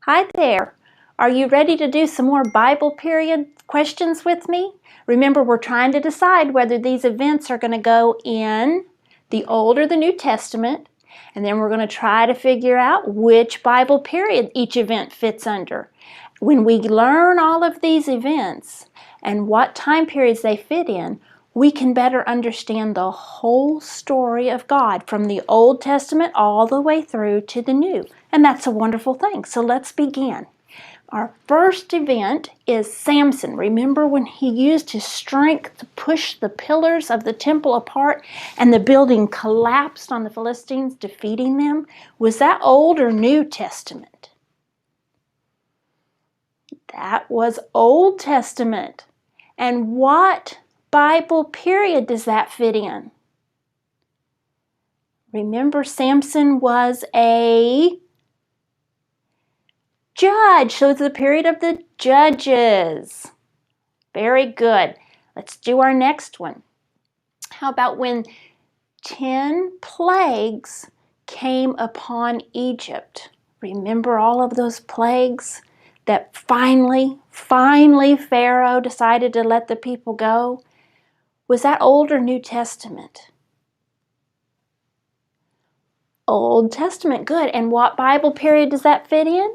Hi there. Are you ready to do some more Bible period questions with me? Remember, we're trying to decide whether these events are going to go in the Old or the New Testament, and then we're going to try to figure out which Bible period each event fits under. When we learn all of these events and what time periods they fit in, we can better understand the whole story of God from the Old Testament all the way through to the New. And that's a wonderful thing. So let's begin. Our first event is Samson. Remember when he used his strength to push the pillars of the temple apart and the building collapsed on the Philistines, defeating them? Was that Old or New Testament? That was Old Testament. And what Bible period does that fit in? Remember, Samson was a judge, so it's the period of the judges. Very good. Let's do our next one. How about when 10 plagues came upon Egypt? Remember all of those plagues that finally Pharaoh decided to let the people go? Was that Old or New Testament? Old Testament, good. And what Bible period does that fit in?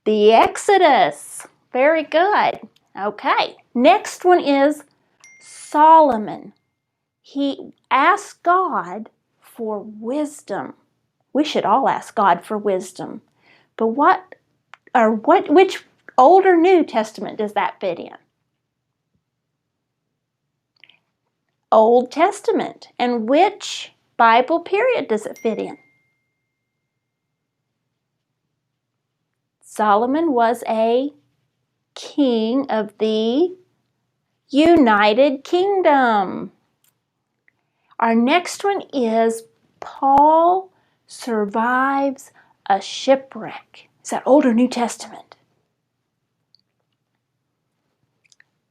The Exodus. Very good. Okay, next one is Solomon. He asked God for wisdom. We should all ask God for wisdom. But which Old or New Testament does that fit in? Old Testament. And which Bible period does it fit in? Solomon was a king of the United Kingdom. Our next one is Paul survives a shipwreck. Is that Old or New Testament?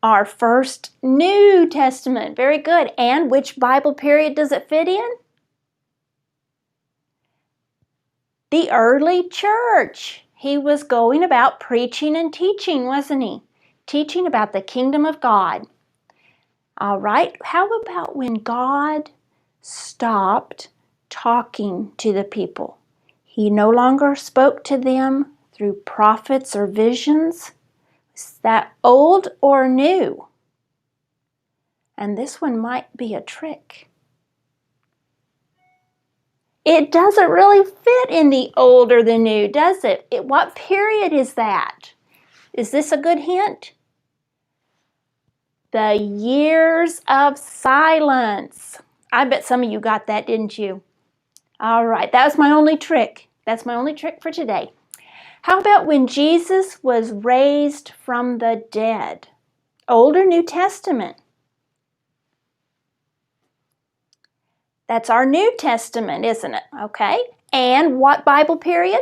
Our first New Testament. Very good. And which Bible period does it fit in? The early church. He was going about preaching and teaching, wasn't he? Teaching about the kingdom of God. All right. How about when God stopped talking to the people? He no longer spoke to them through prophets or visions. Is that Old or New? And this one might be a trick. It doesn't really fit in the Old or the New, does it? What period is that? Is this a good hint? The years of silence. I bet some of you got that, didn't you? All right, that was my only trick. That's my only trick for today. How about when Jesus was raised from the dead? Old or New Testament? That's our New Testament, isn't it? Okay. And what Bible period?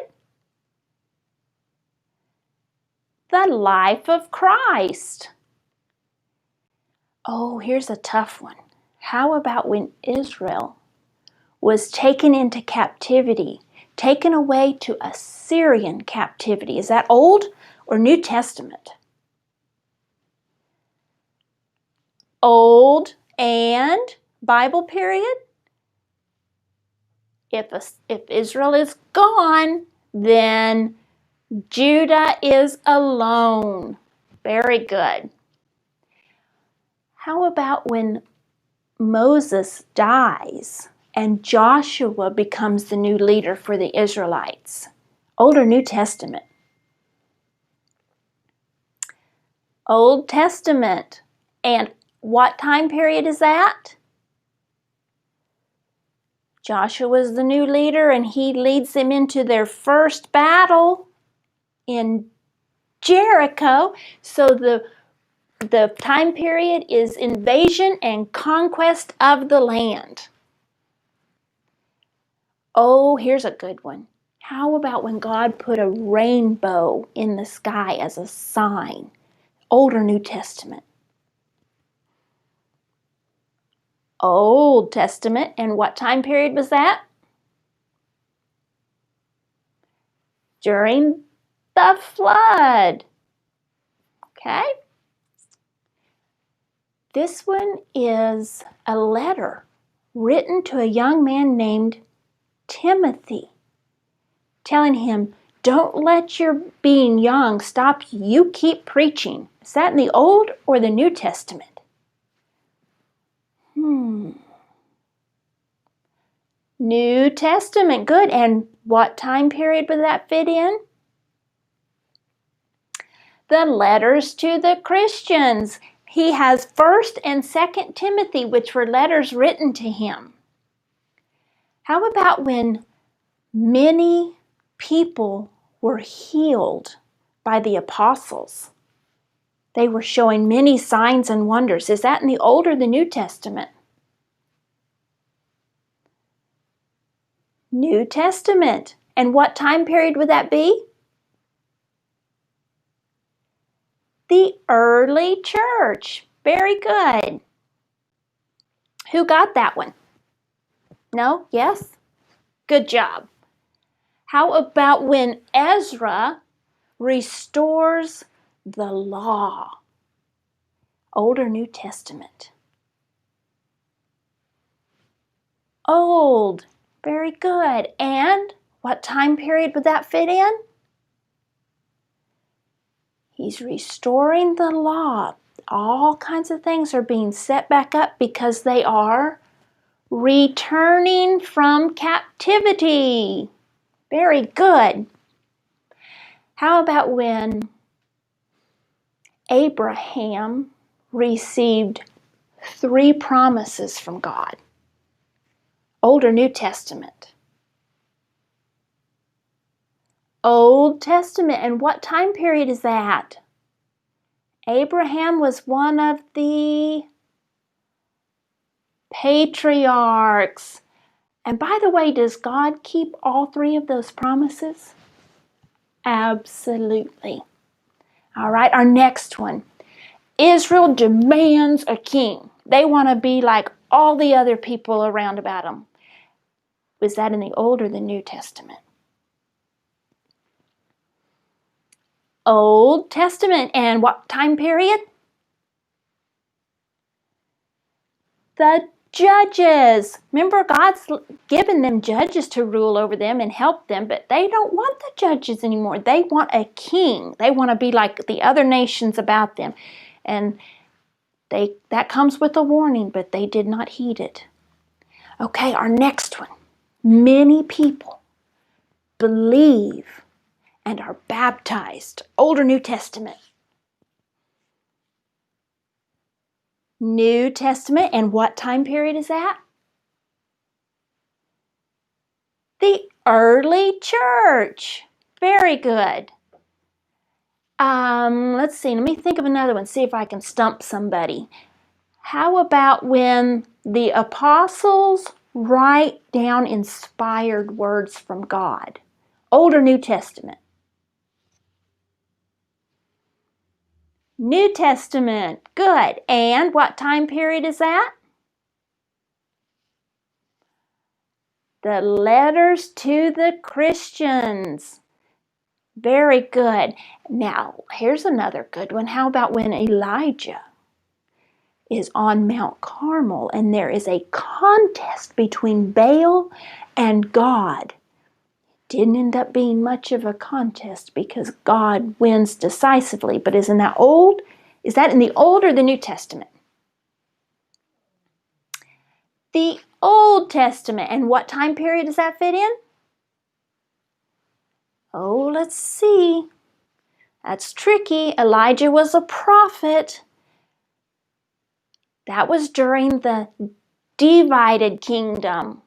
The life of Christ. Oh, here's a tough one. How about when Israel was taken into captivity, taken away to Assyrian captivity? Is that Old or New Testament? Old and Bible period? If Israel is gone, then Judah is alone. Very good. How about when Moses dies and Joshua becomes the new leader for the Israelites? Old or New Testament? Old Testament. And what time period is that? Joshua is the new leader and he leads them into their first battle in Jericho. So the time period is invasion and conquest of the land. Oh, here's a good one. How about when God put a rainbow in the sky as a sign? Old or New Testament? Old Testament. And what time period was that? During the flood. Okay? This one is a letter written to a young man named Timothy, telling him, don't let your being young stop you. You keep preaching. Is that in the Old or the New Testament? New Testament. Good. And what time period would that fit in? The letters to the Christians. He has 1st and 2nd Timothy, which were letters written to him. How about when many people were healed by the apostles? They were showing many signs and wonders. Is that in the Old or the New Testament? New Testament. And what time period would that be? The early church. Very good. Who got that one? No? Yes? Good job. How about when Ezra restores the law? Old or New Testament? Old. Very good. And what time period would that fit in? He's restoring the law. All kinds of things are being set back up because they are returning from captivity. Very good. How about when Abraham received 3 promises from God? Old or New Testament? Old Testament. And what time period is that? Abraham was one of the Patriarchs. And by the way, does God keep all 3 of those promises? Absolutely. All right, our next one. Israel demands a king. They want to be like all the other people around about them. Was that in the Old or the New Testament? Old Testament. And what time period? The judges. Remember, God's given them judges to rule over them and help them, but they don't want the judges anymore. They want a king. They want to be like the other nations about them. And that comes with a warning, but they did not heed it. Okay, our next one. Many people believe and are baptized. Old or New Testament? New Testament. And what time period is that? The early church. Very good. Let's see. Let me think of another one. See if I can stump somebody. How about when the apostles write down inspired words from God? Old or New Testament? New Testament. Good. And what time period is that? The letters to the Christians. Very good. Now, here's another good one. How about when Elijah is on Mount Carmel and there is a contest between Baal and God? Didn't end up being much of a contest because God wins decisively. But isn't that old? Is that in the Old or the New Testament? The Old Testament. And what time period does that fit in? Oh, let's see. That's tricky. Elijah was a prophet. That was during the divided kingdom.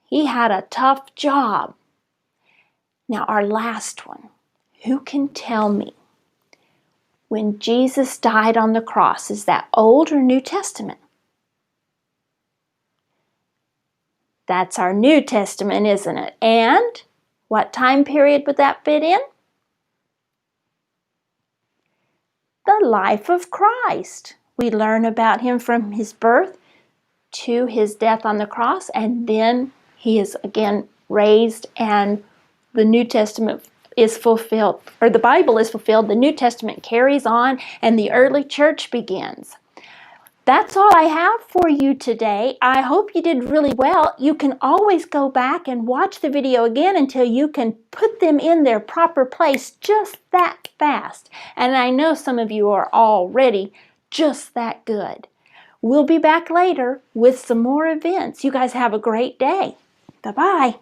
He had a tough job. Now, our last one. Who can tell me when Jesus died on the cross, is that Old or New Testament? That's our New Testament, isn't it? And what time period would that fit in? The life of Christ. We learn about him from his birth to his death on the cross, and then he is again raised and the New Testament is fulfilled, or the Bible is fulfilled, the New Testament carries on, and the early church begins. That's all I have for you today. I hope you did really well. You can always go back and watch the video again until you can put them in their proper place just that fast. And I know some of you are already just that good. We'll be back later with some more events. You guys have a great day. Bye-bye.